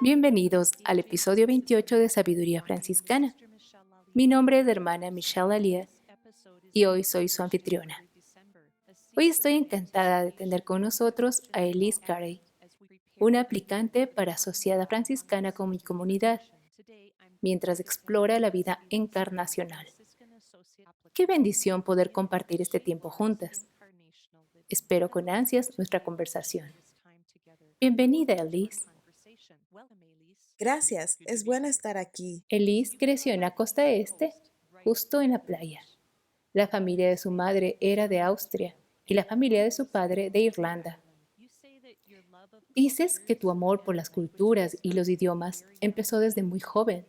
Bienvenidos al episodio 28 de Sabiduría Franciscana. Mi nombre es hermana Michelle Alia y hoy soy su anfitriona. Hoy estoy encantada de tener con nosotros a Elise Carey, una aplicante para asociada franciscana con mi comunidad, mientras explora la vida encarnacional. Qué bendición poder compartir este tiempo juntas. Espero con ansias nuestra conversación. Bienvenida, Elise. Gracias, es bueno estar aquí. Elise creció en la costa este, justo en la playa. La familia de su madre era de Austria y la familia de su padre de Irlanda. Dices que tu amor por las culturas y los idiomas empezó desde muy joven,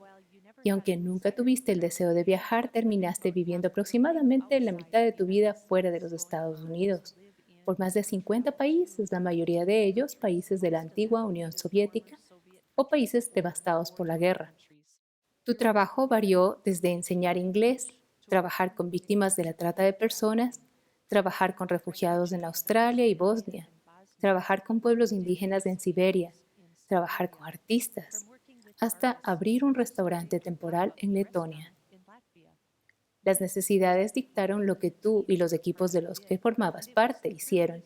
y aunque nunca tuviste el deseo de viajar, terminaste viviendo aproximadamente la mitad de tu vida fuera de los Estados Unidos, por más de 50 países, la mayoría de ellos países de la antigua Unión Soviética o países devastados por la guerra. Tu trabajo varió desde enseñar inglés, trabajar con víctimas de la trata de personas, trabajar con refugiados en Australia y Bosnia, trabajar con pueblos indígenas en Siberia, trabajar con artistas, hasta abrir un restaurante temporal en Letonia. Las necesidades dictaron lo que tú y los equipos de los que formabas parte hicieron,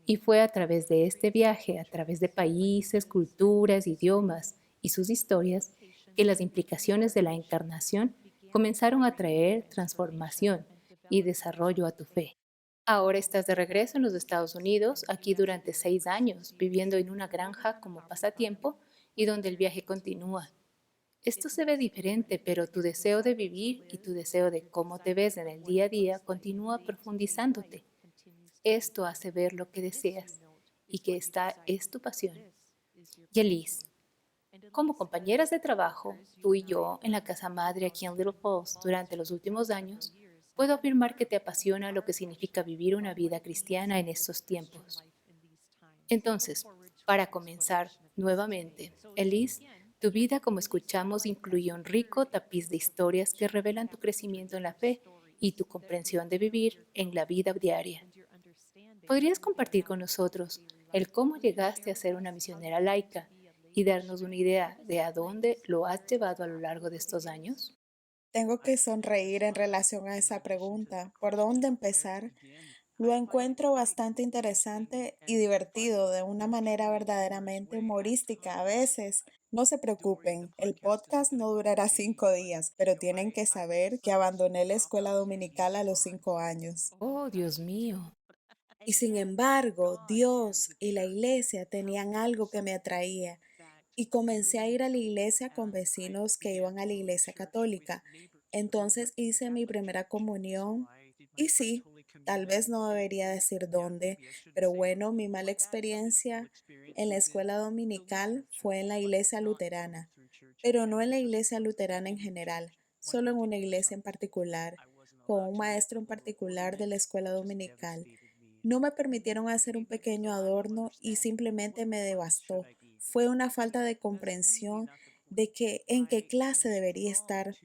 y fue a través de este viaje, a través de países, culturas, idiomas y sus historias, que las implicaciones de la encarnación comenzaron a traer transformación y desarrollo a tu fe. Ahora estás de regreso en los Estados Unidos, aquí durante 6 años, viviendo en una granja como pasatiempo y donde el viaje continúa. Esto se ve diferente, pero tu deseo de vivir y tu deseo de cómo te ves en el día a día continúa profundizándote. Esto hace ver lo que deseas y que esta es tu pasión. Y Elise, como compañeras de trabajo, tú y yo, en la casa madre aquí en Little Falls durante los últimos años, puedo afirmar que te apasiona lo que significa vivir una vida cristiana en estos tiempos. Entonces, para comenzar nuevamente, Elise, tu vida, como escuchamos, incluye un rico tapiz de historias que revelan tu crecimiento en la fe y tu comprensión de vivir en la vida diaria. ¿Podrías compartir con nosotros el cómo llegaste a ser una misionera laica y darnos una idea de a dónde lo has llevado a lo largo de estos años? Tengo que sonreír en relación a esa pregunta. ¿Por dónde empezar? Lo encuentro bastante interesante y divertido, de una manera verdaderamente humorística a veces. No se preocupen, el podcast no durará 5 días, pero tienen que saber que abandoné la escuela dominical a los 5 años. Oh, Dios mío. Y sin embargo, Dios y la iglesia tenían algo que me atraía. Y comencé a ir a la iglesia con vecinos que iban a la iglesia católica. Entonces hice mi primera comunión y sí, tal vez no debería decir dónde, pero bueno, mi mala experiencia en la escuela dominical fue en la iglesia luterana, pero no en la iglesia luterana en general, solo en una iglesia en particular, con un maestro en particular de la escuela dominical. No me permitieron hacer un pequeño adorno y simplemente me devastó. Fue una falta de comprensión de que en qué clase debería estar.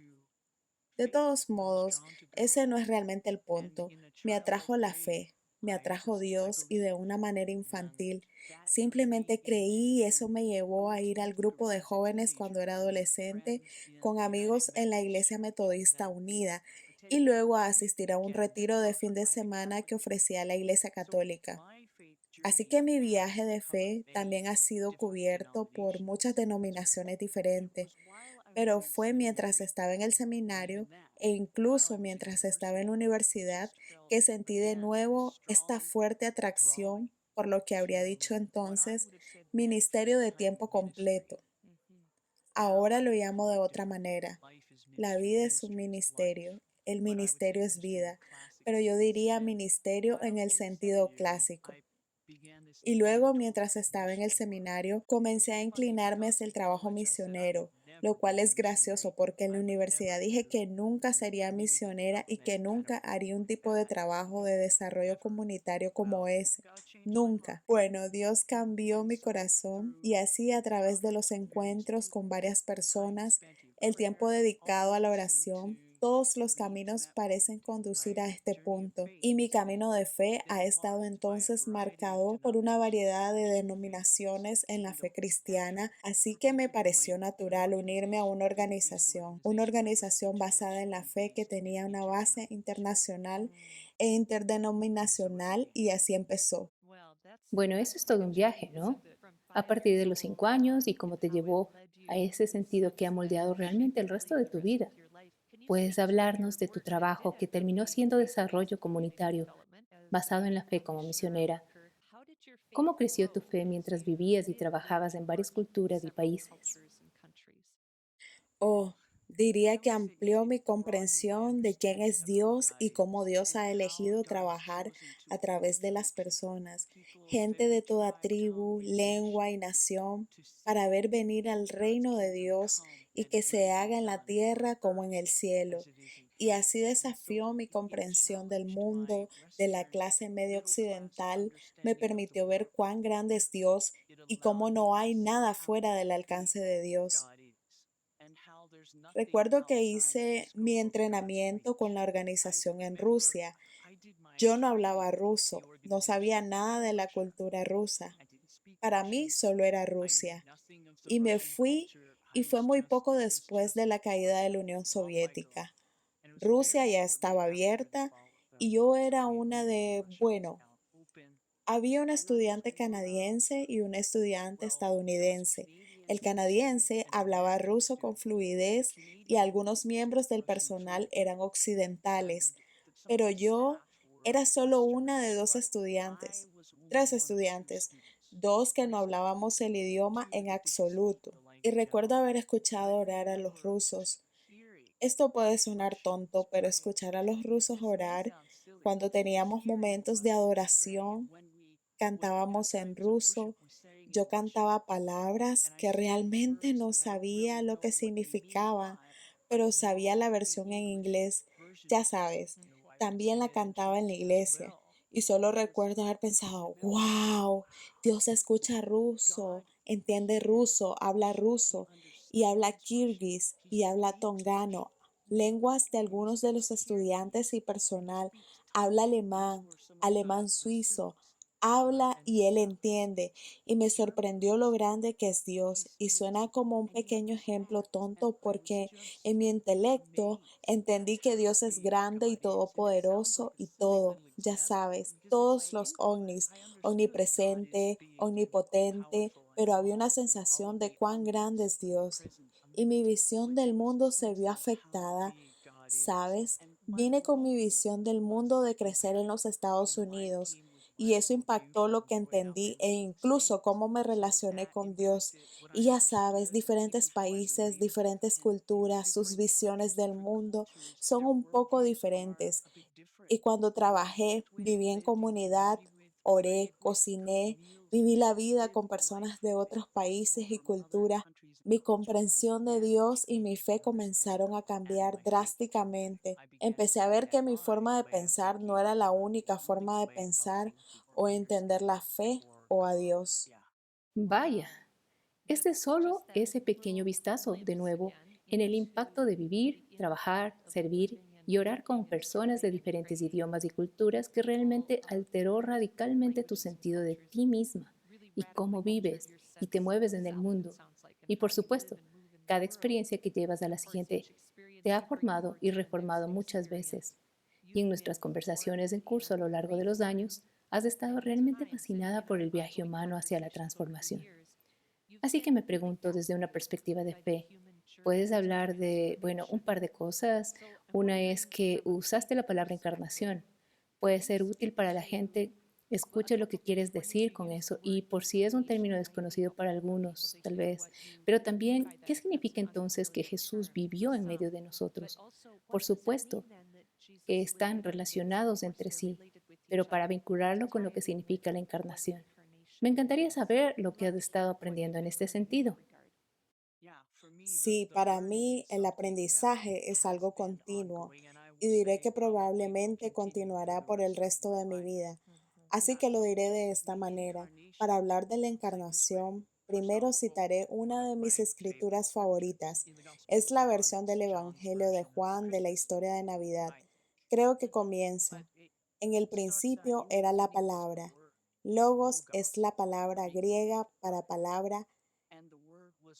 De todos modos, ese no es realmente el punto. Me atrajo la fe, me atrajo Dios y de una manera infantil. Simplemente creí y eso me llevó a ir al grupo de jóvenes cuando era adolescente con amigos en la Iglesia Metodista Unida y luego a asistir a un retiro de fin de semana que ofrecía la Iglesia Católica. Así que mi viaje de fe también ha sido cubierto por muchas denominaciones diferentes, pero fue mientras estaba en el seminario e incluso mientras estaba en la universidad que sentí de nuevo esta fuerte atracción por lo que habría dicho entonces ministerio de tiempo completo. Ahora lo llamo de otra manera. La vida es un ministerio, el ministerio es vida, pero yo diría ministerio en el sentido clásico. Y luego, mientras estaba en el seminario, comencé a inclinarme hacia el trabajo misionero, lo cual es gracioso porque en la universidad dije que nunca sería misionera y que nunca haría un tipo de trabajo de desarrollo comunitario como ese. Nunca. Bueno, Dios cambió mi corazón y así a través de los encuentros con varias personas, el tiempo dedicado a la oración, todos los caminos parecen conducir a este punto, y mi camino de fe ha estado entonces marcado por una variedad de denominaciones en la fe cristiana, así que me pareció natural unirme a una organización basada en la fe que tenía una base internacional e interdenominacional, y así empezó. Bueno, eso es todo un viaje, ¿no? A partir de los 5 años y cómo te llevó a ese sentido que ha moldeado realmente el resto de tu vida. ¿Puedes hablarnos de tu trabajo que terminó siendo desarrollo comunitario basado en la fe como misionera? ¿Cómo creció tu fe mientras vivías y trabajabas en varias culturas y países? Oh, diría que amplió mi comprensión de quién es Dios y cómo Dios ha elegido trabajar a través de las personas, gente de toda tribu, lengua y nación, para ver venir al reino de Dios y que se haga en la tierra como en el cielo. Y así desafió mi comprensión del mundo, de la clase media occidental, me permitió ver cuán grande es Dios y cómo no hay nada fuera del alcance de Dios. Recuerdo que hice mi entrenamiento con la organización en Rusia. Yo no hablaba ruso, no sabía nada de la cultura rusa. Para mí solo era Rusia. Y me fui y fue muy poco después de la caída de la Unión Soviética. Rusia ya estaba abierta y yo era una de, bueno, había un estudiante canadiense y un estudiante estadounidense. El canadiense hablaba ruso con fluidez y algunos miembros del personal eran occidentales, pero yo era solo una de dos estudiantes, tres estudiantes, dos que no hablábamos el idioma en absoluto. Y recuerdo haber escuchado orar a los rusos. Esto puede sonar tonto, pero escuchar a los rusos orar cuando teníamos momentos de adoración, cantábamos en ruso, yo cantaba palabras que realmente no sabía lo que significaba, pero sabía la versión en inglés, ya sabes, también la cantaba en la iglesia. Y solo recuerdo haber pensado, wow, Dios escucha ruso, entiende ruso, y habla kirguís y habla tongano, lenguas de algunos de los estudiantes y personal, habla alemán, alemán suizo, habla y él entiende, y me sorprendió lo grande que es Dios, y suena como un pequeño ejemplo tonto porque en mi intelecto entendí que Dios es grande y todopoderoso y todo, ya sabes, todos los ovnis, omnipresente, omnipotente, pero había una sensación de cuán grande es Dios. Y mi visión del mundo se vio afectada, ¿sabes? Vine con mi visión del mundo de crecer en los Estados Unidos y eso impactó lo que entendí e incluso cómo me relacioné con Dios. Y ya sabes, diferentes países, diferentes culturas, sus visiones del mundo son un poco diferentes. Y cuando trabajé, viví en comunidad, oré, cociné, viví la vida con personas de otros países y culturas. Mi comprensión de Dios y mi fe comenzaron a cambiar drásticamente. Empecé a ver que mi forma de pensar no era la única forma de pensar o entender la fe o a Dios. Vaya, este es solo ese pequeño vistazo, de nuevo, en el impacto de vivir, trabajar, servir y orar con personas de diferentes idiomas y culturas que realmente alteró radicalmente tu sentido de ti misma y cómo vives y te mueves en el mundo. Y por supuesto, cada experiencia que llevas a la siguiente te ha formado y reformado muchas veces. Y en nuestras conversaciones en curso a lo largo de los años, has estado realmente fascinada por el viaje humano hacia la transformación. Así que me pregunto desde una perspectiva de fe, ¿puedes hablar de, bueno, un par de cosas? Una es que usaste la palabra encarnación. Puede ser útil para la gente, escuche lo que quieres decir con eso y por si es un término desconocido para algunos, tal vez. Pero también, ¿qué significa entonces que Jesús vivió en medio de nosotros? Por supuesto que están relacionados entre sí, pero para vincularlo con lo que significa la encarnación. Me encantaría saber lo que has estado aprendiendo en este sentido. Sí, para mí el aprendizaje es algo continuo y diré que probablemente continuará por el resto de mi vida. Así que lo diré de esta manera. Para hablar de la encarnación, primero citaré una de mis escrituras favoritas. Es la versión del Evangelio de Juan de la historia de Navidad. Creo que comienza. En el principio era la palabra. Logos es la palabra griega para palabra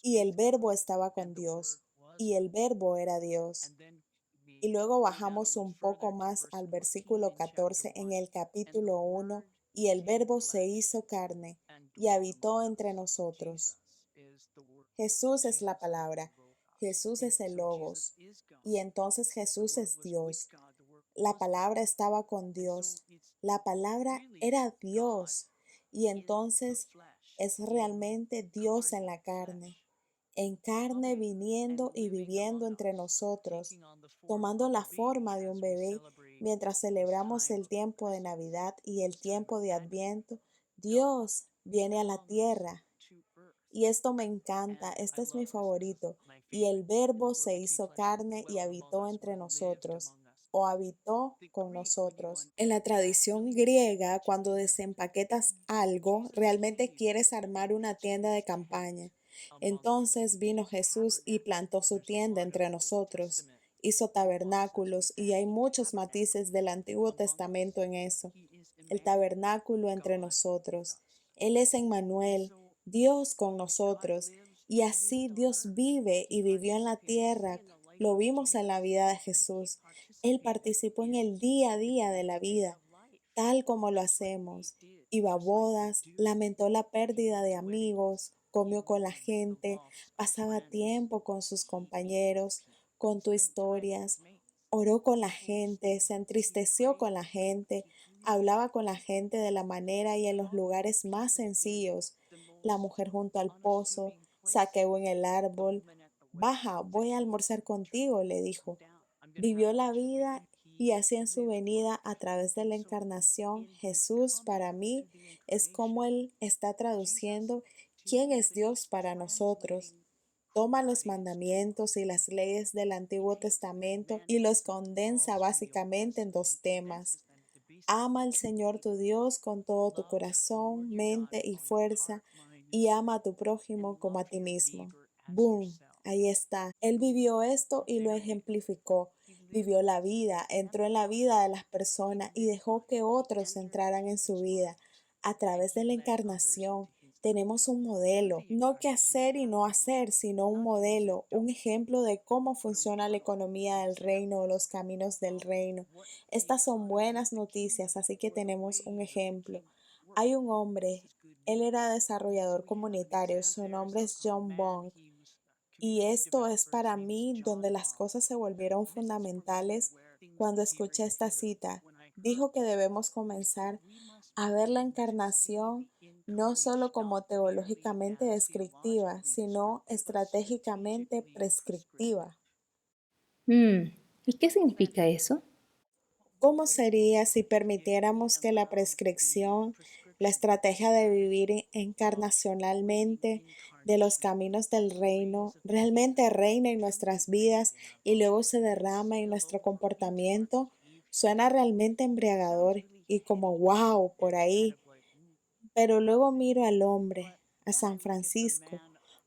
y el verbo estaba con Dios y el verbo era Dios. Y luego bajamos un poco más al versículo 14 en el capítulo 1, y el verbo se hizo carne y habitó entre nosotros. Jesús es la palabra, Jesús es el logos, y entonces Jesús es Dios. La palabra estaba con Dios, la palabra era Dios, y entonces es realmente Dios en carne viniendo y viviendo entre nosotros, tomando la forma de un bebé mientras celebramos el tiempo de Navidad y el tiempo de Adviento. Dios viene a la tierra y esto me encanta, este es mi favorito. Y el verbo se hizo carne y habitó entre nosotros, o habitó con nosotros. En la tradición griega, cuando desempaquetas algo, realmente quieres armar una tienda de campaña. Entonces vino Jesús y plantó su tienda entre nosotros. Hizo tabernáculos y hay muchos matices del Antiguo Testamento en eso. El tabernáculo entre nosotros. Él es Emmanuel, Dios con nosotros. Y así Dios vive y vivió en la tierra. Lo vimos en la vida de Jesús. Él participó en el día a día de la vida, tal como lo hacemos. Iba a bodas, lamentó la pérdida de amigos, comió con la gente, pasaba tiempo con sus compañeros, contó historias, oró con la gente, se entristeció con la gente, hablaba con la gente de la manera y en los lugares más sencillos. La mujer junto al pozo, saqueó en el árbol. Baja, voy a almorzar contigo, le dijo. Vivió la vida y así en su venida a través de la encarnación, Jesús para mí es como Él está traduciendo quién es Dios para nosotros. Toma los mandamientos y las leyes del Antiguo Testamento y los condensa básicamente en dos temas. Ama al Señor tu Dios con todo tu corazón, mente y fuerza, y ama a tu prójimo como a ti mismo. ¡Boom! Ahí está. Él vivió esto y lo ejemplificó. Vivió la vida, entró en la vida de las personas y dejó que otros entraran en su vida. A través de la encarnación tenemos un modelo, no qué hacer y no hacer, sino un modelo, un ejemplo de cómo funciona la economía del reino o los caminos del reino. Estas son buenas noticias, así que tenemos un ejemplo. Hay un hombre, él era desarrollador comunitario, su nombre es John Bong, y esto es para mí donde las cosas se volvieron fundamentales cuando escuché esta cita. Dijo que debemos comenzar a ver la encarnación no solo como teológicamente descriptiva, sino estratégicamente prescriptiva. Mm, ¿Y qué significa eso? ¿Cómo sería si permitiéramos que la prescripción, la estrategia de vivir encarnacionalmente de los caminos del reino, realmente reine en nuestras vidas y luego se derrama en nuestro comportamiento? Suena realmente embriagador y como wow por ahí, pero luego miro al hombre, a San Francisco.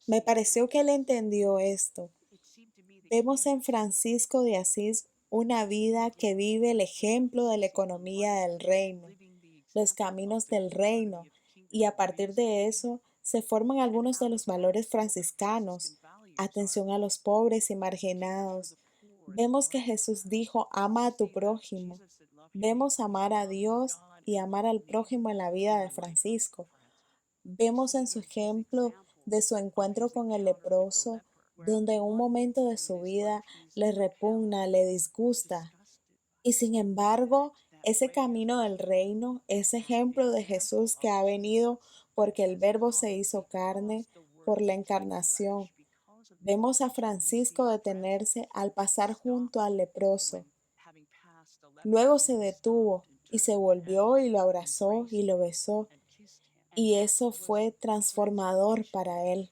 Me pareció que él entendió esto. Vemos en Francisco de Asís una vida que vive el ejemplo de la economía del reino, los caminos del reino, y a partir de eso se forman algunos de los valores franciscanos, atención a los pobres y marginados. Vemos que Jesús dijo, ama a tu prójimo. Vemos amar a Dios y amar al prójimo en la vida de Francisco. Vemos en su ejemplo de su encuentro con el leproso, donde en un momento de su vida le repugna, le disgusta. Y sin embargo, ese camino del reino, ese ejemplo de Jesús que ha venido porque el Verbo se hizo carne por la encarnación. Vemos a Francisco detenerse al pasar junto al leproso. Luego se detuvo y se volvió y lo abrazó y lo besó. Y eso fue transformador para él.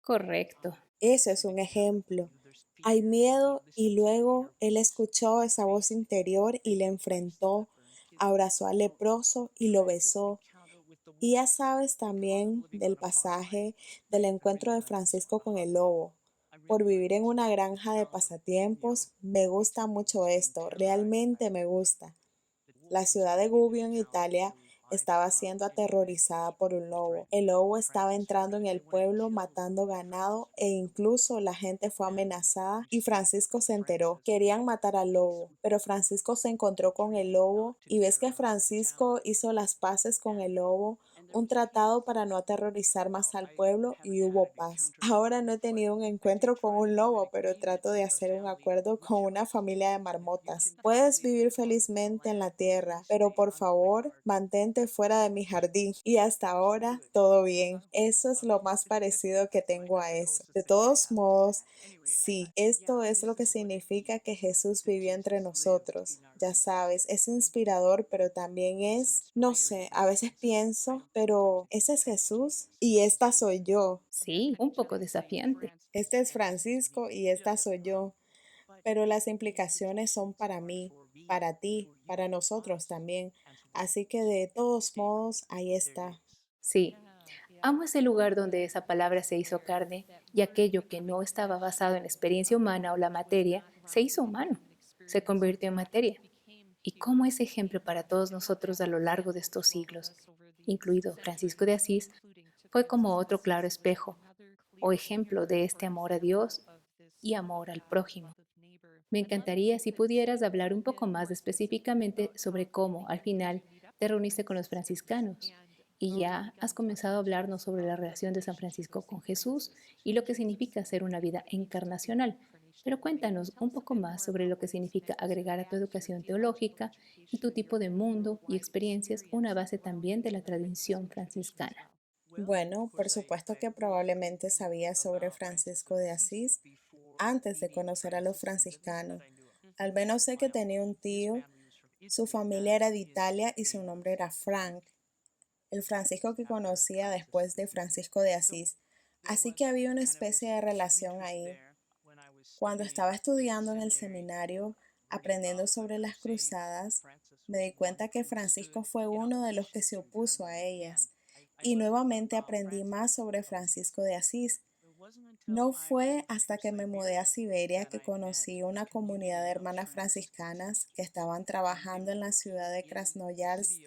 Correcto. Eso es un ejemplo. Hay miedo y luego él escuchó esa voz interior y le enfrentó, abrazó al leproso y lo besó. Y ya sabes también del pasaje del encuentro de Francisco con el lobo. Por vivir en una granja de pasatiempos, me gusta mucho esto, realmente me gusta. La ciudad de Gubbio en Italia estaba siendo aterrorizada por un lobo. El lobo estaba entrando en el pueblo, matando ganado e incluso la gente fue amenazada y Francisco se enteró. Querían matar al lobo, pero Francisco se encontró con el lobo y ves que Francisco hizo las paces con el lobo, un tratado para no aterrorizar más al pueblo y hubo paz. Ahora no he tenido un encuentro con un lobo, pero trato de hacer un acuerdo con una familia de marmotas. Puedes vivir felizmente en la tierra, pero por favor, mantente fuera de mi jardín. Y hasta ahora, todo bien. Eso es lo más parecido que tengo a eso. De todos modos, sí, esto es lo que significa que Jesús vivió entre nosotros. Ya sabes, es inspirador, pero también es, no sé, a veces pienso, pero ese es Jesús y esta soy yo. Sí, un poco desafiante. Este es Francisco y esta soy yo. Pero las implicaciones son para mí, para ti, para nosotros también. Así que de todos modos, ahí está. Sí, amo ese lugar donde esa palabra se hizo carne y aquello que no estaba basado en la experiencia humana o la materia se hizo humano, se convirtió en materia. Y cómo ese ejemplo para todos nosotros a lo largo de estos siglos, incluido Francisco de Asís, fue como otro claro espejo o ejemplo de este amor a Dios y amor al prójimo. Me encantaría si pudieras hablar un poco más específicamente sobre cómo, al final, te reuniste con los franciscanos y ya has comenzado a hablarnos sobre la relación de San Francisco con Jesús y lo que significa hacer una vida encarnacional. Pero cuéntanos un poco más sobre lo que significa agregar a tu educación teológica y tu tipo de mundo y experiencias una base también de la tradición franciscana. Bueno, por supuesto que probablemente sabía sobre Francisco de Asís antes de conocer a los franciscanos. Al menos sé que tenía un tío, su familia era de Italia y su nombre era Frank, el Francisco que conocía después de Francisco de Asís. Así que había una especie de relación ahí. Cuando estaba estudiando en el seminario, aprendiendo sobre las cruzadas, me di cuenta que Francisco fue uno de los que se opuso a ellas. Y nuevamente aprendí más sobre Francisco de Asís. No fue hasta que me mudé a Siberia que conocí una comunidad de hermanas franciscanas que estaban trabajando en la ciudad de Krasnoyarsk.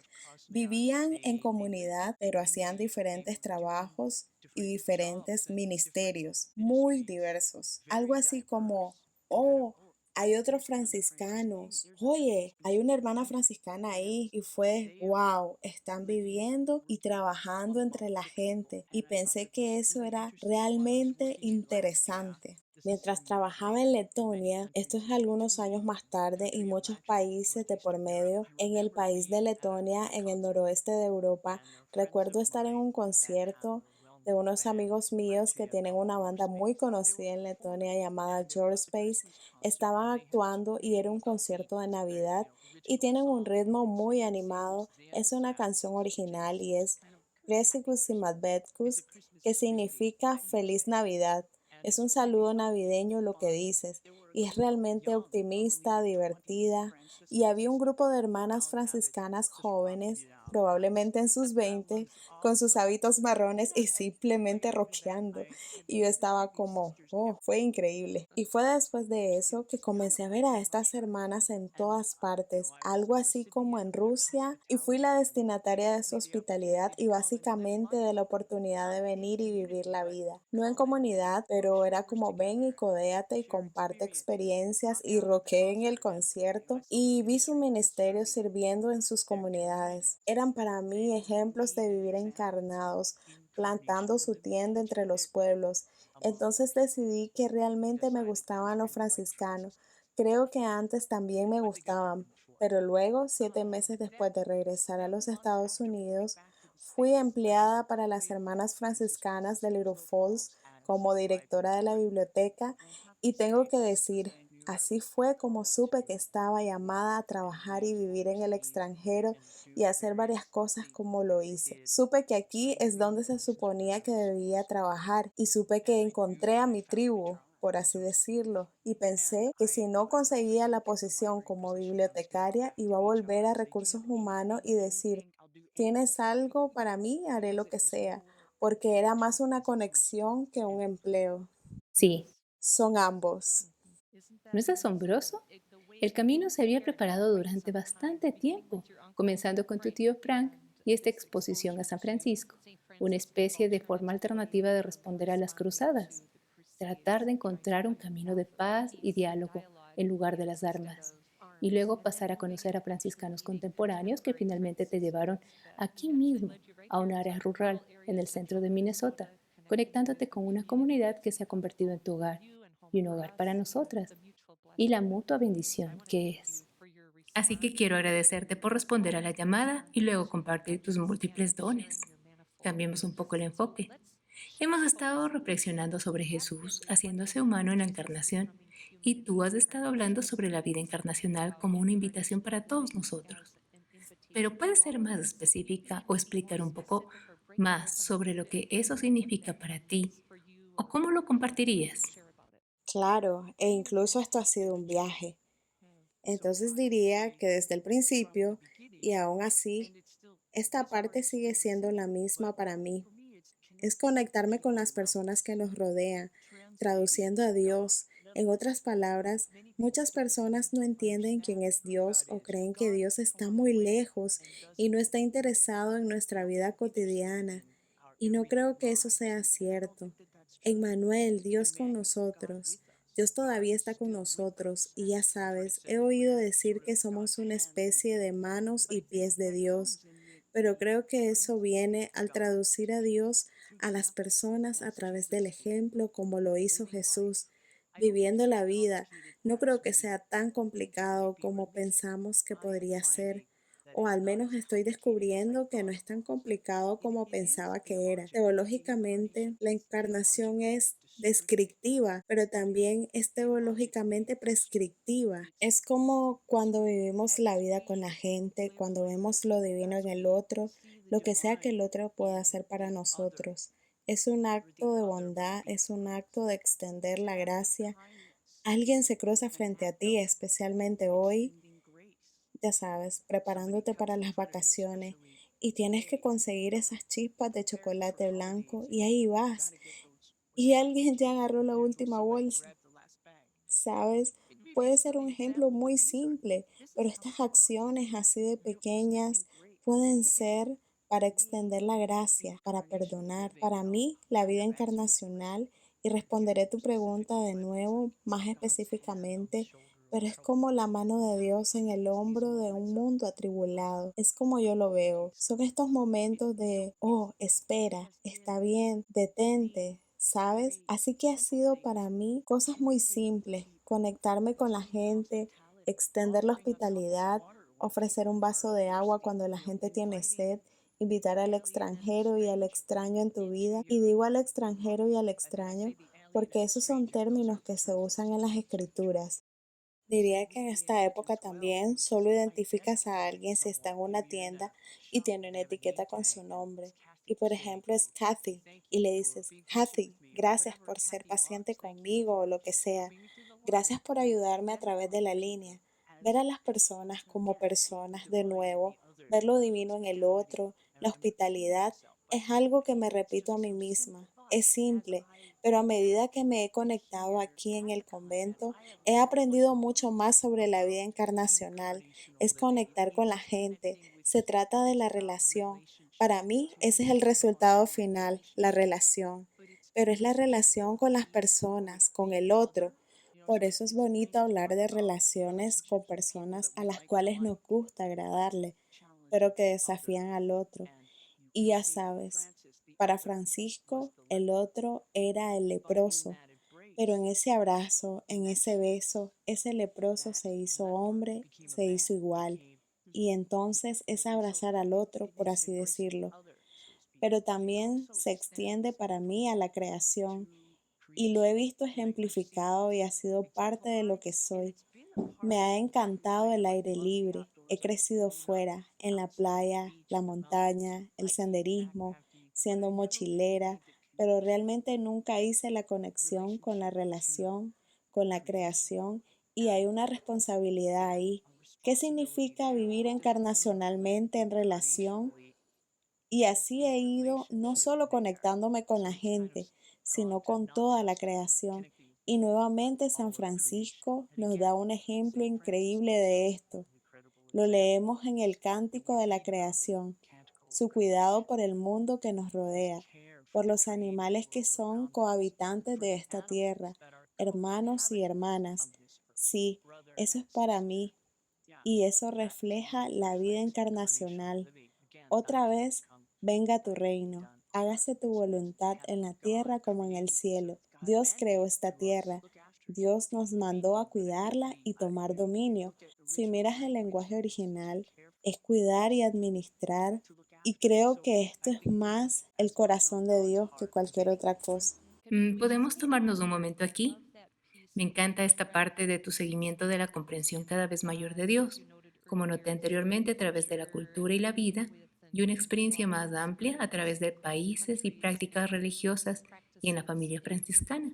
Vivían en comunidad, pero hacían diferentes trabajos y diferentes ministerios muy diversos. Algo así como, oh, hay otros franciscanos. Oye, hay una hermana franciscana ahí. Y fue, wow, están viviendo y trabajando entre la gente. Y pensé que eso era realmente interesante. Mientras trabajaba en Letonia, esto es algunos años más tarde y muchos países de por medio, en el país de Letonia, en el noroeste de Europa, recuerdo estar en un concierto de unos amigos míos que tienen una banda muy conocida en Letonia llamada Your Space. Estaban actuando y era un concierto de Navidad y tienen un ritmo muy animado. Es una canción original y es Kresikus y Matvetkus, que significa Feliz Navidad. Es un saludo navideño lo que dices, y es realmente optimista, divertida, y había un grupo de hermanas franciscanas jóvenes, probablemente en sus 20, con sus hábitos marrones y simplemente rockeando. Y yo estaba como, oh, fue increíble. Y fue después de eso que comencé a ver a estas hermanas en todas partes, algo así como en Rusia, y fui la destinataria de su hospitalidad y básicamente de la oportunidad de venir y vivir la vida. No en comunidad, pero era como ven y codéate y comparte experiencias y roqué en el concierto y vi su ministerio sirviendo en sus comunidades. Eran para mí ejemplos de vivir encarnados, plantando su tienda entre los pueblos. Entonces decidí que realmente me gustaban los franciscanos. Creo que antes también me gustaban, pero luego, 7 meses después de regresar a los Estados Unidos, fui empleada para las hermanas franciscanas de Little Falls como directora de la biblioteca y tengo que decir, así fue como supe que estaba llamada a trabajar y vivir en el extranjero y hacer varias cosas como lo hice. Supe que aquí es donde se suponía que debía trabajar y supe que encontré a mi tribu, por así decirlo, y pensé que si no conseguía la posición como bibliotecaria iba a volver a recursos humanos y decir, ¿Tienes algo para mí? Haré lo que sea, porque era más una conexión que un empleo. Sí, Son ambos. ¿no es asombroso? El camino se había preparado durante bastante tiempo, comenzando con tu tío Frank y esta exposición a San Francisco, una especie de forma alternativa de responder a las cruzadas, tratar de encontrar un camino de paz y diálogo en lugar de las armas, y luego pasar a conocer a franciscanos contemporáneos que finalmente te llevaron aquí mismo, a un área rural en el centro de Minnesota, conectándote con una comunidad que se ha convertido en tu hogar y un hogar para nosotras y la mutua bendición que es. Así que quiero agradecerte por responder a la llamada y luego compartir tus múltiples dones. Cambiemos un poco el enfoque. Hemos estado reflexionando sobre Jesús haciéndose humano en la encarnación y tú has estado hablando sobre la vida encarnacional como una invitación para todos nosotros. Pero puedes ser más específica o explicar un poco más sobre lo que eso significa para ti o cómo lo compartirías. Claro, e incluso esto ha sido un viaje. Entonces diría que desde el principio, y aún así, esta parte sigue siendo la misma para mí. Es conectarme con las personas que nos rodean, traduciendo a Dios. En otras palabras, muchas personas no entienden quién es Dios o creen que Dios está muy lejos y no está interesado en nuestra vida cotidiana. Y no creo que eso sea cierto. Emmanuel, Dios con nosotros. Dios todavía está con nosotros y ya sabes, he oído decir que somos una especie de manos y pies de Dios, pero creo que eso viene al traducir a Dios a las personas a través del ejemplo como lo hizo Jesús, viviendo la vida. No creo que sea tan complicado como pensamos que podría ser, o al menos estoy descubriendo que no es tan complicado como pensaba que era. Teológicamente, la encarnación es descriptiva, pero también es teológicamente prescriptiva. Es como cuando vivimos la vida con la gente, cuando vemos lo divino en el otro, lo que sea que el otro pueda hacer para nosotros. Es un acto de bondad, es un acto de extender la gracia. Alguien se cruza frente a ti, especialmente hoy, ya sabes, preparándote para las vacaciones y tienes que conseguir esas chispas de chocolate blanco y ahí vas y alguien ya agarró la última bolsa, ¿sabes? Puede ser un ejemplo muy simple, pero estas acciones así de pequeñas pueden ser para extender la gracia, para perdonar. Para mí, la vida encarnacional, y responderé tu pregunta de nuevo más específicamente, pero es como la mano de Dios en el hombro de un mundo atribulado. Es como yo lo veo. Son estos momentos de, oh, espera, está bien, detente, ¿sabes? Así que ha sido para mí cosas muy simples, conectarme con la gente, extender la hospitalidad, ofrecer un vaso de agua cuando la gente tiene sed, invitar al extranjero y al extraño en tu vida. Y digo al extranjero y al extraño porque esos son términos que se usan en las escrituras. Diría que en esta época también solo identificas a alguien si está en una tienda y tiene una etiqueta con su nombre. Y por ejemplo es Kathy y le dices, Kathy, gracias por ser paciente conmigo o lo que sea. Gracias por ayudarme a través de la línea. Ver a las personas como personas de nuevo, ver lo divino en el otro, la hospitalidad, es algo que me repito a mí misma. Es simple, pero a medida que me he conectado aquí en el convento, he aprendido mucho más sobre la vida encarnacional. Es conectar con la gente. Se trata de la relación. Para mí, ese es el resultado final, la relación. Pero es la relación con las personas, con el otro. Por eso es bonito hablar de relaciones con personas a las cuales nos gusta agradarle, pero que desafían al otro. Y ya sabes, para Francisco el otro era el leproso, pero en ese abrazo, en ese beso, ese leproso se hizo hombre, se hizo igual. Y entonces es abrazar al otro, por así decirlo. Pero también se extiende para mí a la creación y lo he visto ejemplificado y ha sido parte de lo que soy. Me ha encantado el aire libre. He crecido fuera, en la playa, la montaña, el senderismo, siendo mochilera, pero realmente nunca hice la conexión con la relación, con la creación, y hay una responsabilidad ahí. ¿Qué significa vivir encarnacionalmente en relación? Y así he ido no solo conectándome con la gente, sino con toda la creación. Y nuevamente San Francisco nos da un ejemplo increíble de esto. Lo leemos en el Cántico de la Creación, su cuidado por el mundo que nos rodea, por los animales que son cohabitantes de esta tierra, hermanos y hermanas. Sí, eso es para mí y eso refleja la vida encarnacional. Otra vez, venga tu reino, hágase tu voluntad en la tierra como en el cielo. Dios creó esta tierra, Dios nos mandó a cuidarla y tomar dominio. Si miras el lenguaje original, es cuidar y administrar, y creo que esto es más el corazón de Dios que cualquier otra cosa. ¿Podemos tomarnos un momento aquí? Me encanta esta parte de tu seguimiento de la comprensión cada vez mayor de Dios, como noté anteriormente a través de la cultura y la vida, y una experiencia más amplia a través de países y prácticas religiosas y en la familia franciscana.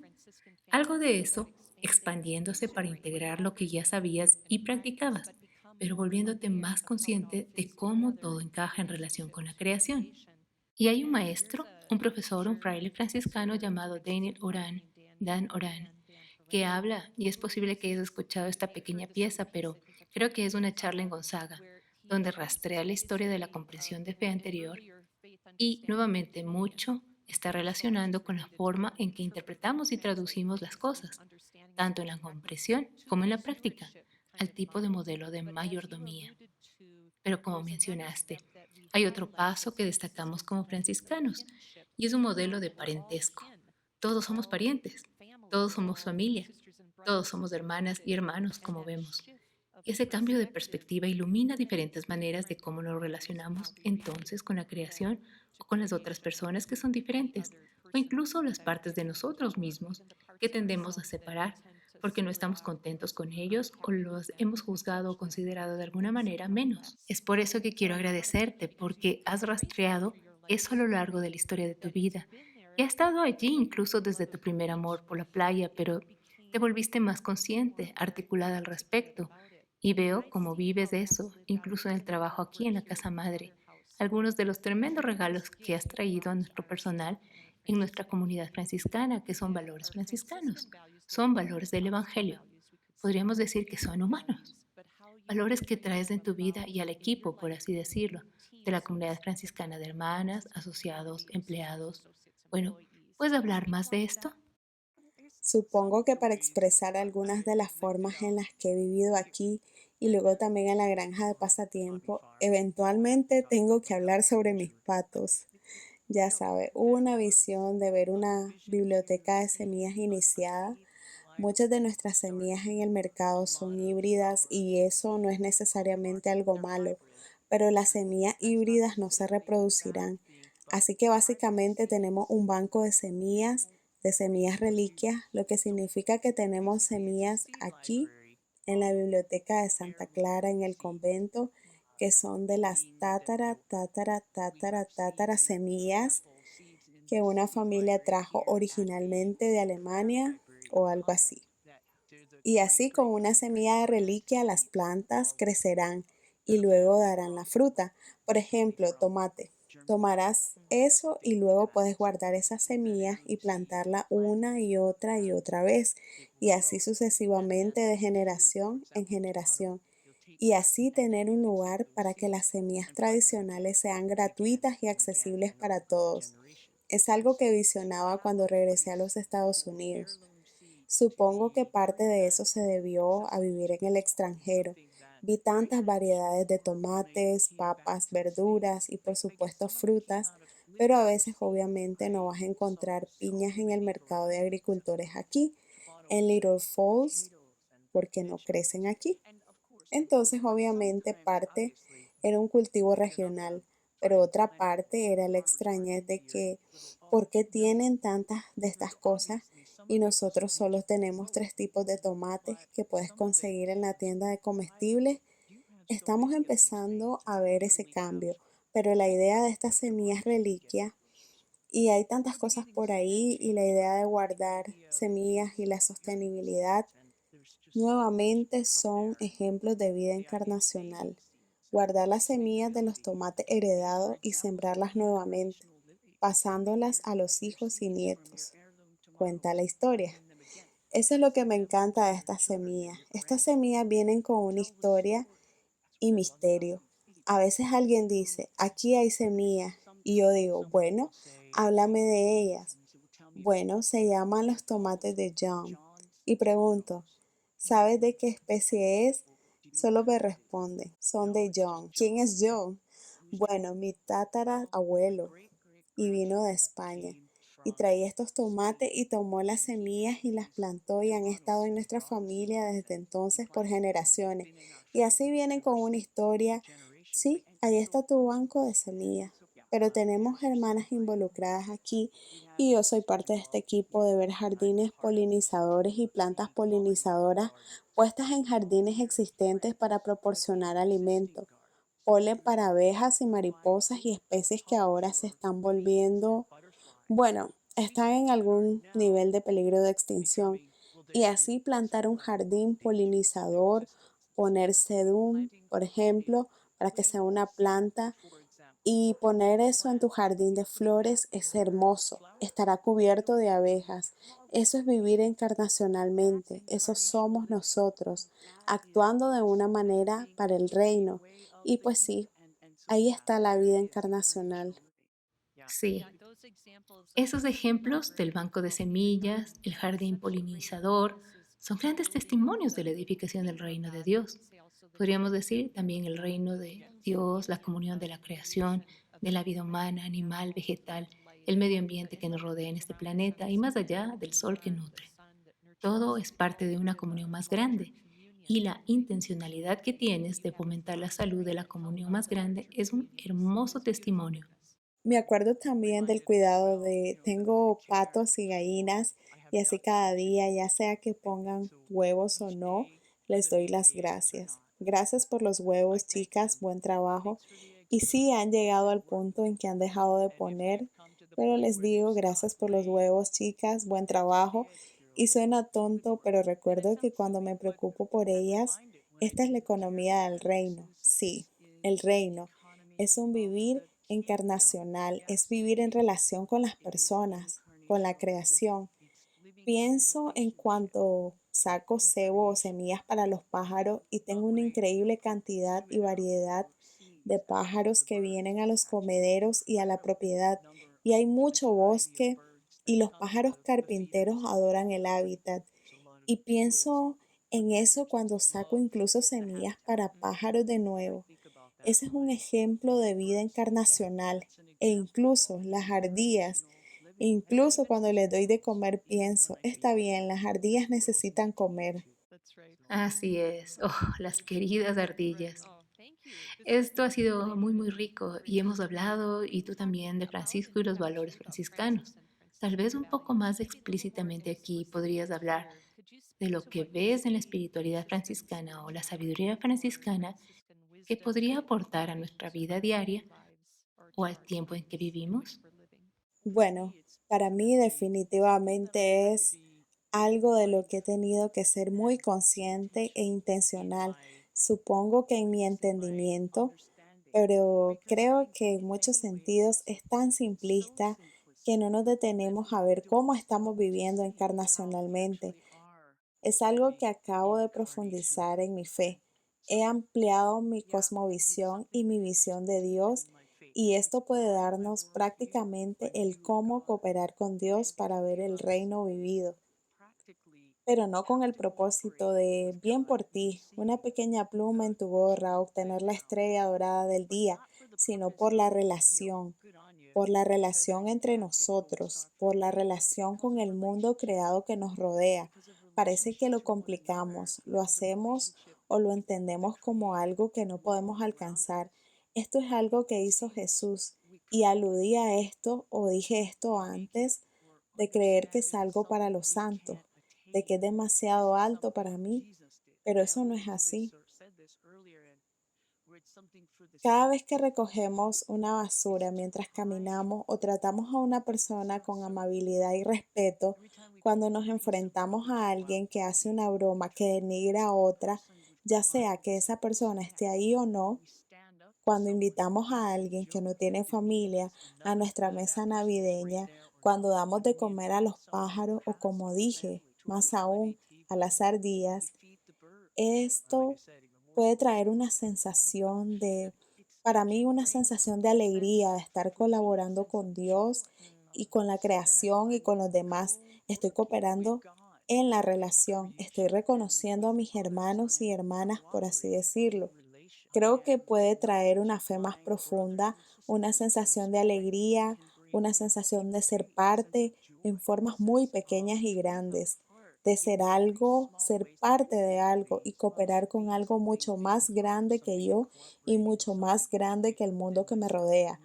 Algo de eso expandiéndose para integrar lo que ya sabías y practicabas, pero volviéndote más consciente de cómo todo encaja en relación con la creación. Y hay un maestro, un profesor, un fraile franciscano llamado Dan Oran, que habla, y es posible que hayas escuchado esta pequeña pieza, pero creo que es una charla en Gonzaga, donde rastrea la historia de la comprensión de fe anterior y nuevamente mucho está relacionando con la forma en que interpretamos y traducimos las cosas, tanto en la comprensión como en la práctica, al tipo de modelo de mayordomía. Pero como mencionaste, hay otro paso que destacamos como franciscanos y es un modelo de parentesco. Todos somos parientes, todos somos familia, todos somos hermanas y hermanos, como vemos. Ese cambio de perspectiva ilumina diferentes maneras de cómo nos relacionamos entonces con la creación o con las otras personas que son diferentes, o incluso las partes de nosotros mismos que tendemos a separar porque no estamos contentos con ellos o los hemos juzgado o considerado de alguna manera menos. Es por eso que quiero agradecerte porque has rastreado eso a lo largo de la historia de tu vida y has estado allí incluso desde tu primer amor por la playa, pero te volviste más consciente, articulada al respecto y veo cómo vives de eso, incluso en el trabajo aquí en la casa madre. Algunos de los tremendos regalos que has traído a nuestro personal en nuestra comunidad franciscana, que son valores franciscanos, son valores del Evangelio. Podríamos decir que son humanos, valores que traes en tu vida y al equipo, por así decirlo, de la comunidad franciscana de hermanas, asociados, empleados. Bueno, ¿puedes hablar más de esto? Supongo que para expresar algunas de las formas en las que he vivido aquí y luego también en la granja de pasatiempo, eventualmente tengo que hablar sobre mis patos. Ya sabe, hubo una visión de ver una biblioteca de semillas iniciada. Muchas de nuestras semillas en el mercado son híbridas y eso no es necesariamente algo malo, pero las semillas híbridas no se reproducirán. Así que básicamente tenemos un banco de semillas reliquias, lo que significa que tenemos semillas aquí en la biblioteca de Santa Clara en el convento, que son de las tátara semillas que una familia trajo originalmente de Alemania o algo así. Y así con una semilla de reliquia las plantas crecerán y luego darán la fruta. Por ejemplo, tomate. Tomarás eso y luego puedes guardar esas semillas y plantarla una y otra vez y así sucesivamente de generación en generación. Y así tener un lugar para que las semillas tradicionales sean gratuitas y accesibles para todos. Es algo que visionaba cuando regresé a los Estados Unidos. Supongo que parte de eso se debió a vivir en el extranjero. Vi tantas variedades de tomates, papas, verduras y por supuesto frutas, pero a veces obviamente no vas a encontrar piñas en el mercado de agricultores aquí, en Little Falls, porque no crecen aquí. Entonces, obviamente, parte era un cultivo regional, pero otra parte era la extrañez de que, ¿por qué tienen tantas de estas cosas y nosotros solo tenemos tres tipos de tomates que puedes conseguir en la tienda de comestibles? Estamos empezando a ver ese cambio, pero la idea de estas semillas reliquia, y hay tantas cosas por ahí, y la idea de guardar semillas y la sostenibilidad nuevamente son ejemplos de vida encarnacional. guardar las semillas de los tomates heredados y sembrarlas nuevamente, pasándolas a los hijos y nietos. Cuenta la historia. Eso es lo que me encanta de estas semillas. Estas semillas vienen con una historia y misterio. A veces alguien dice, aquí hay semillas, y yo digo, bueno, háblame de ellas. Bueno, se llaman los tomates de John. Y pregunto, ¿sabes de qué especie es? Solo me responde, son de John. ¿Quién es John? Bueno, mi tatarabuelo y vino de España y traía estos tomates y tomó las semillas y las plantó y han estado en nuestra familia desde entonces por generaciones. Y así vienen con una historia. Sí, ahí está tu banco de semillas, pero tenemos hermanas involucradas aquí y yo soy parte de este equipo de ver jardines polinizadores y plantas polinizadoras puestas en jardines existentes para proporcionar alimento, polen para abejas y mariposas y especies que ahora se están volviendo, bueno, están en algún nivel de peligro de extinción. Y así plantar un jardín polinizador, poner sedum, por ejemplo, para que sea una planta y poner eso en tu jardín de flores es hermoso. Estará cubierto de abejas. Eso es vivir encarnacionalmente. Eso somos nosotros, actuando de una manera para el reino. Y pues sí, ahí está la vida encarnacional. Sí, esos ejemplos del banco de semillas, el jardín polinizador, son grandes testimonios de la edificación del reino de Dios. Podríamos decir también el reino de Dios, la comunión de la creación, de la vida humana, animal, vegetal, el medio ambiente que nos rodea en este planeta y más allá del sol que nutre. Todo es parte de una comunión más grande y la intencionalidad que tienes de fomentar la salud de la comunión más grande es un hermoso testimonio. Me acuerdo también del cuidado de, tengo patos y gallinas y así cada día, ya sea que pongan huevos o no, les doy las gracias. Gracias por los huevos, chicas, buen trabajo. Y sí han llegado al punto en que han dejado de poner, pero les digo gracias por los huevos, chicas, buen trabajo. Y suena tonto, pero recuerdo que cuando me preocupo por ellas, esta es la economía del reino. Sí, el reino es un vivir encarnacional, es vivir en relación con las personas, con la creación. Pienso en cuanto saco cebo o semillas para los pájaros y tengo una increíble cantidad y variedad de pájaros que vienen a los comederos y a la propiedad. Y hay mucho bosque y los pájaros carpinteros adoran el hábitat. Y pienso en eso cuando saco incluso semillas para pájaros de nuevo. Ese es un ejemplo de vida encarnacional. E incluso las ardillas, incluso cuando les doy de comer, pienso, está bien, las ardillas necesitan comer. Así es, oh, las queridas ardillas. Esto ha sido muy, muy rico y hemos hablado, y tú también, de Francisco y los valores franciscanos. Tal vez un poco más explícitamente aquí podrías hablar de lo que ves en la espiritualidad franciscana o la sabiduría franciscana que podría aportar a nuestra vida diaria o al tiempo en que vivimos. Bueno, para mí definitivamente es algo de lo que he tenido que ser muy consciente e intencional. Supongo que en mi entendimiento, pero creo que en muchos sentidos es tan simplista que no nos detenemos a ver cómo estamos viviendo encarnacionalmente. Es algo que acabo de profundizar en mi fe. He ampliado mi cosmovisión y mi visión de Dios y esto puede darnos prácticamente el cómo cooperar con Dios para ver el reino vivido, pero no con el propósito de bien por ti, una pequeña pluma en tu gorra, obtener la estrella dorada del día, sino por la relación entre nosotros, por la relación con el mundo creado que nos rodea. Parece que lo complicamos, lo hacemos o lo entendemos como algo que no podemos alcanzar. Esto es algo que hizo Jesús y aludí a esto o dije esto antes de creer que es algo para los santos, de que es demasiado alto para mí, pero eso no es así. Cada vez que recogemos una basura mientras caminamos o tratamos a una persona con amabilidad y respeto, cuando nos enfrentamos a alguien que hace una broma que denigra a otra, ya sea que esa persona esté ahí o no, cuando invitamos a alguien que no tiene familia a nuestra mesa navideña, cuando damos de comer a los pájaros o como dije, más aún a las ardillas, esto puede traer una sensación de, para mí, una sensación de alegría, de estar colaborando con Dios y con la creación y con los demás. Estoy cooperando en la relación, estoy reconociendo a mis hermanos y hermanas, por así decirlo. Creo que puede traer una fe más profunda, una sensación de alegría, una sensación de ser parte en formas muy pequeñas y grandes, de ser algo, ser parte de algo y cooperar con algo mucho más grande que yo y mucho más grande que el mundo que me rodea.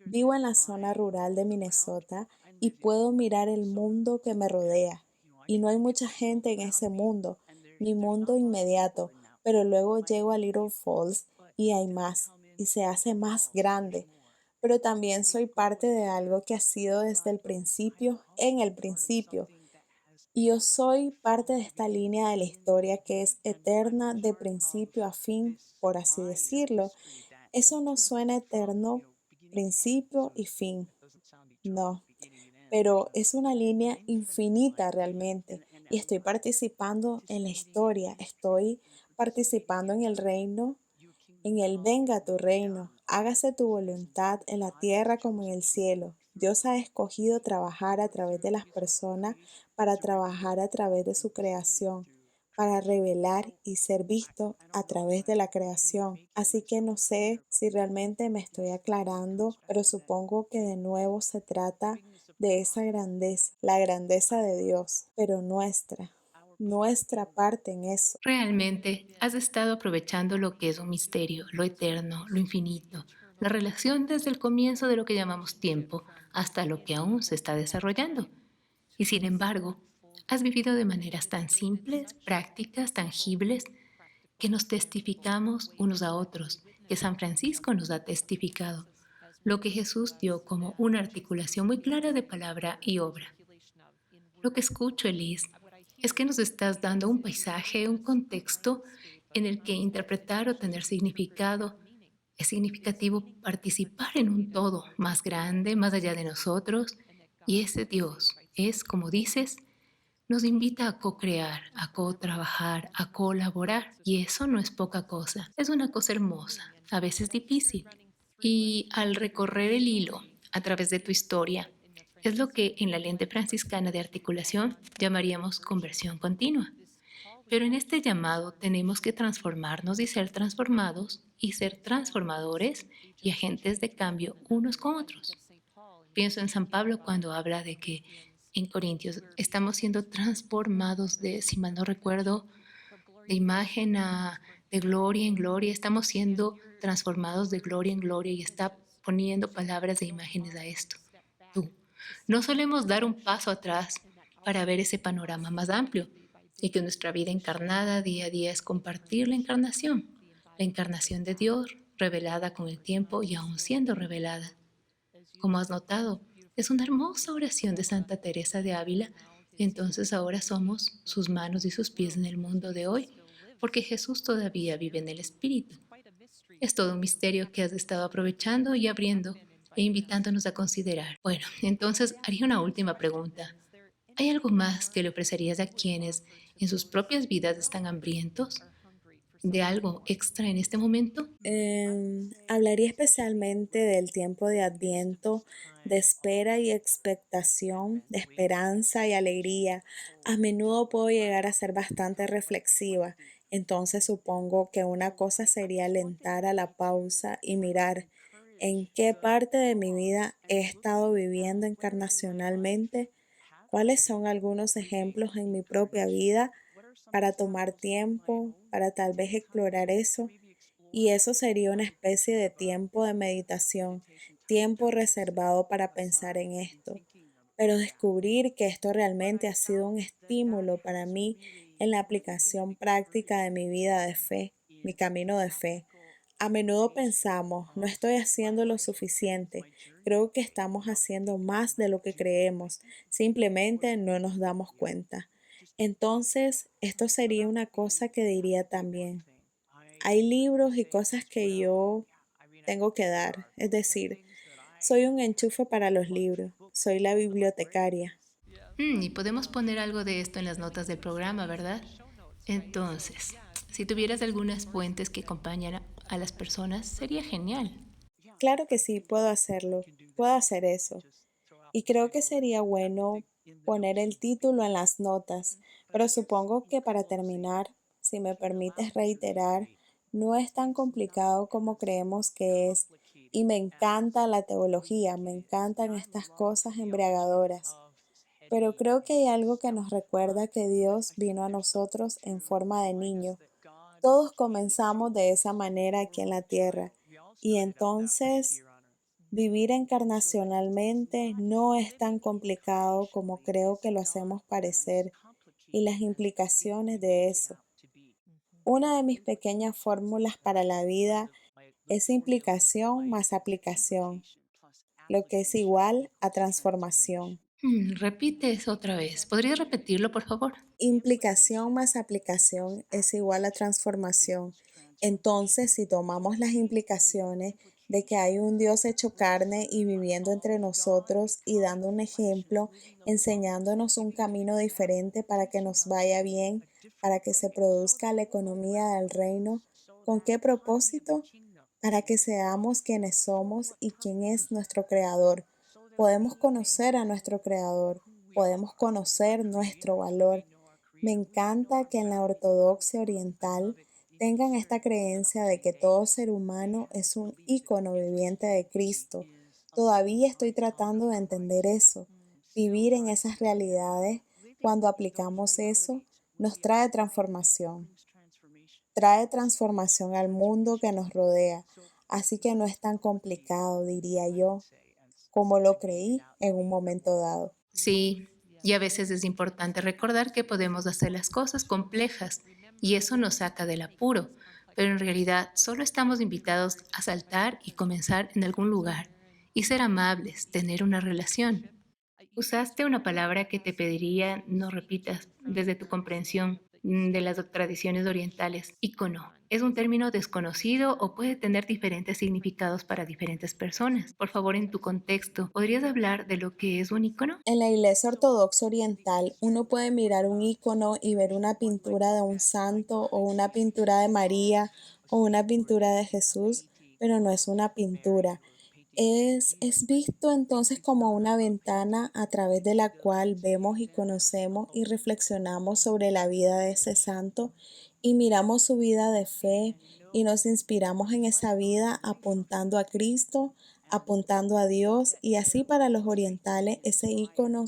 Vivo en la zona rural de Minnesota y puedo mirar el mundo que me rodea. Y no hay mucha gente en ese mundo, mi mundo inmediato, pero luego llego a Little Falls y hay más, y se hace más grande. Pero también soy parte de algo que ha sido desde el principio, en el principio. Y yo soy parte de esta línea de la historia que es eterna de principio a fin, por así decirlo. Eso no suena eterno, principio y fin, no, pero es una línea infinita realmente. Y estoy participando en la historia, estoy participando en el reino, en el venga tu reino, hágase tu voluntad en la tierra como en el cielo. Dios ha escogido trabajar a través de las personas para trabajar a través de su creación, para revelar y ser visto a través de la creación. Así que no sé si realmente me estoy aclarando, pero supongo que de nuevo se trata de esa grandeza, la grandeza de Dios, pero nuestra parte en eso. Realmente has estado aprovechando lo que es un misterio, lo eterno, lo infinito, la relación desde el comienzo de lo que llamamos tiempo hasta lo que aún se está desarrollando. Y sin embargo, has vivido de maneras tan simples, prácticas, tangibles, que nos testificamos unos a otros, que San Francisco nos ha testificado, lo que Jesús dio como una articulación muy clara de palabra y obra. Lo que escucho, Elise, es que nos estás dando un paisaje, un contexto en el que interpretar o tener significado es significativo participar en un todo más grande, más allá de nosotros, y ese Dios es, como dices, nos invita a co-crear, a co-trabajar, a colaborar, y eso no es poca cosa, es una cosa hermosa, a veces difícil. Y al recorrer el hilo a través de tu historia, es lo que en la lente franciscana de articulación llamaríamos conversión continua. Pero en este llamado tenemos que transformarnos y ser transformados y ser transformadores y agentes de cambio unos con otros. Pienso en San Pablo cuando habla de que en Corintios estamos siendo transformados de, si mal no recuerdo, de imagen a de gloria en gloria, estamos siendo transformados de gloria en gloria y está poniendo palabras de imágenes a esto. Tú, no solemos dar un paso atrás para ver ese panorama más amplio y que nuestra vida encarnada día a día es compartir la encarnación de Dios revelada con el tiempo y aún siendo revelada. Como has notado, es una hermosa oración de Santa Teresa de Ávila. Entonces ahora somos sus manos y sus pies en el mundo de hoy, porque Jesús todavía vive en el Espíritu. Es todo un misterio que has estado aprovechando y abriendo e invitándonos a considerar. Bueno, entonces haría una última pregunta. ¿Hay algo más que le ofrecerías a quienes en sus propias vidas están hambrientos de algo extra en este momento? Hablaría especialmente del tiempo de Adviento, de espera y expectación, de esperanza y alegría. A menudo puedo llegar a ser bastante reflexiva, entonces supongo que una cosa sería alentar a la pausa y mirar en qué parte de mi vida he estado viviendo encarnacionalmente, cuáles son algunos ejemplos en mi propia vida para tomar tiempo, para tal vez explorar eso. Y eso sería una especie de tiempo de meditación, tiempo reservado para pensar en esto. Pero descubrir que esto realmente ha sido un estímulo para mí en la aplicación práctica de mi vida de fe, mi camino de fe. A menudo pensamos, no estoy haciendo lo suficiente, creo que estamos haciendo más de lo que creemos, simplemente no nos damos cuenta. Entonces, esto sería una cosa que diría también. Hay libros y cosas que yo tengo que dar. Es decir, soy un enchufe para los libros, soy la bibliotecaria. Y podemos poner algo de esto en las notas del programa, ¿verdad? Entonces, si tuvieras algunas fuentes que acompañan a las personas, sería genial. Claro que sí, puedo hacerlo, puedo hacer eso. Y creo que sería bueno poner el título en las notas, pero supongo que para terminar, si me permites reiterar, no es tan complicado como creemos que es. Y me encanta la teología, me encantan estas cosas embriagadoras. Pero creo que hay algo que nos recuerda que Dios vino a nosotros en forma de niño. Todos comenzamos de esa manera aquí en la tierra. Y entonces vivir encarnacionalmente no es tan complicado como creo que lo hacemos parecer y las implicaciones de eso. Una de mis pequeñas fórmulas para la vida es implicación más aplicación, lo que es igual a transformación. Repite eso otra vez. ¿Podrías repetirlo, por favor? Implicación más aplicación es igual a transformación. Entonces, si tomamos las implicaciones de que hay un Dios hecho carne y viviendo entre nosotros y dando un ejemplo, enseñándonos un camino diferente para que nos vaya bien, para que se produzca la economía del reino, ¿con qué propósito? Para que seamos quienes somos y quién es nuestro Creador. Podemos conocer a nuestro Creador, podemos conocer nuestro valor. Me encanta que en la ortodoxia oriental tengan esta creencia de que todo ser humano es un ícono viviente de Cristo. Todavía estoy tratando de entender eso. Vivir en esas realidades, cuando aplicamos eso, nos trae transformación al mundo que nos rodea. Así que no es tan complicado, diría yo, como lo creí en un momento dado. Sí, y a veces es importante recordar que podemos hacer las cosas complejas y eso nos saca del apuro, pero en realidad solo estamos invitados a saltar y comenzar en algún lugar y ser amables, tener una relación. Usaste una palabra que te pediría no repitas desde tu comprensión de las tradiciones orientales. Icono. Es un término desconocido o puede tener diferentes significados para diferentes personas. Por favor, en tu contexto, ¿podrías hablar de lo que es un icono? En la Iglesia Ortodoxa Oriental, uno puede mirar un icono y ver una pintura de un santo o una pintura de María o una pintura de Jesús, pero no es una pintura. Es visto entonces como una ventana a través de la cual vemos y conocemos y reflexionamos sobre la vida de ese santo y miramos su vida de fe y nos inspiramos en esa vida apuntando a Cristo, apuntando a Dios, y así para los orientales ese icono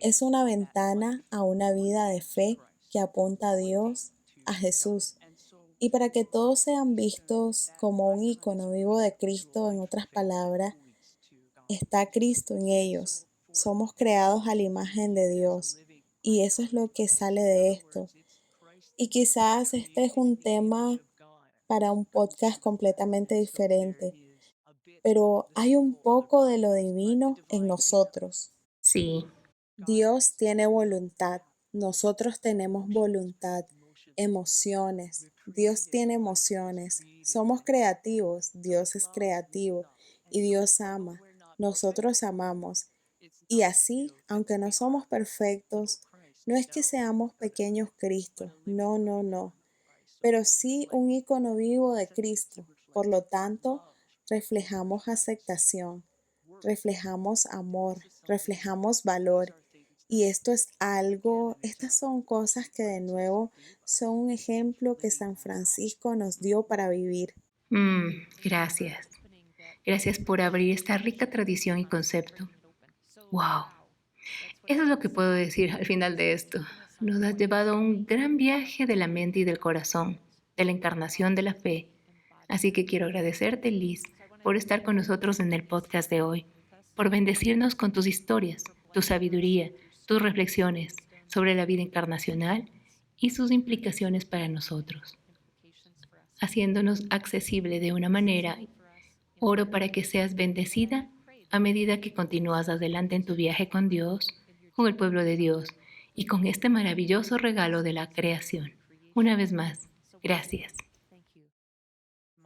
es una ventana a una vida de fe que apunta a Dios, a Jesús. Y para que todos sean vistos como un icono vivo de Cristo, en otras palabras, está Cristo en ellos. Somos creados a la imagen de Dios. Y eso es lo que sale de esto. Y quizás este es un tema para un podcast completamente diferente, pero hay un poco de lo divino en nosotros. Sí. Dios tiene voluntad, nosotros tenemos voluntad, emociones. Dios tiene emociones. Somos creativos, Dios es creativo y Dios ama. Nosotros amamos. Y así, aunque no somos perfectos, no es que seamos pequeños Cristo, no, no, no, pero sí un icono vivo de Cristo. Por lo tanto, reflejamos aceptación, reflejamos amor, reflejamos valor. Y esto es algo, estas son cosas que de nuevo son un ejemplo que San Francisco nos dio para vivir. Gracias. Gracias por abrir esta rica tradición y concepto. ¡Wow! Eso es lo que puedo decir al final de esto. Nos has llevado a un gran viaje de la mente y del corazón, de la encarnación de la fe. Así que quiero agradecerte, Liz, por estar con nosotros en el podcast de hoy, por bendecirnos con tus historias, tu sabiduría, tus reflexiones sobre la vida encarnacional y sus implicaciones para nosotros, haciéndonos accesible de una manera. Oro para que seas bendecida a medida que continúas adelante en tu viaje con Dios, con el pueblo de Dios y con este maravilloso regalo de la creación. Una vez más, gracias.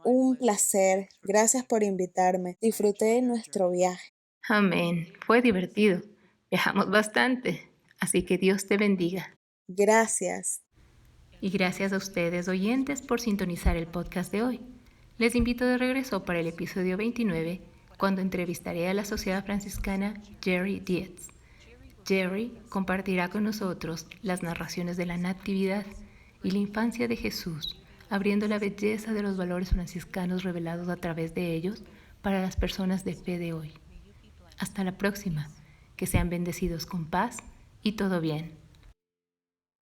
Un placer. Gracias por invitarme. Disfruté de nuestro viaje. Amén. Fue divertido. Viajamos bastante. Así que Dios te bendiga. Gracias. Y gracias a ustedes, oyentes, por sintonizar el podcast de hoy. Les invito de regreso para el episodio 29, cuando entrevistaré a la sociedad franciscana Jerry Dietz. Jerry compartirá con nosotros las narraciones de la Natividad y la infancia de Jesús, abriendo la belleza de los valores franciscanos revelados a través de ellos para las personas de fe de hoy. Hasta la próxima. Que sean bendecidos con paz y todo bien.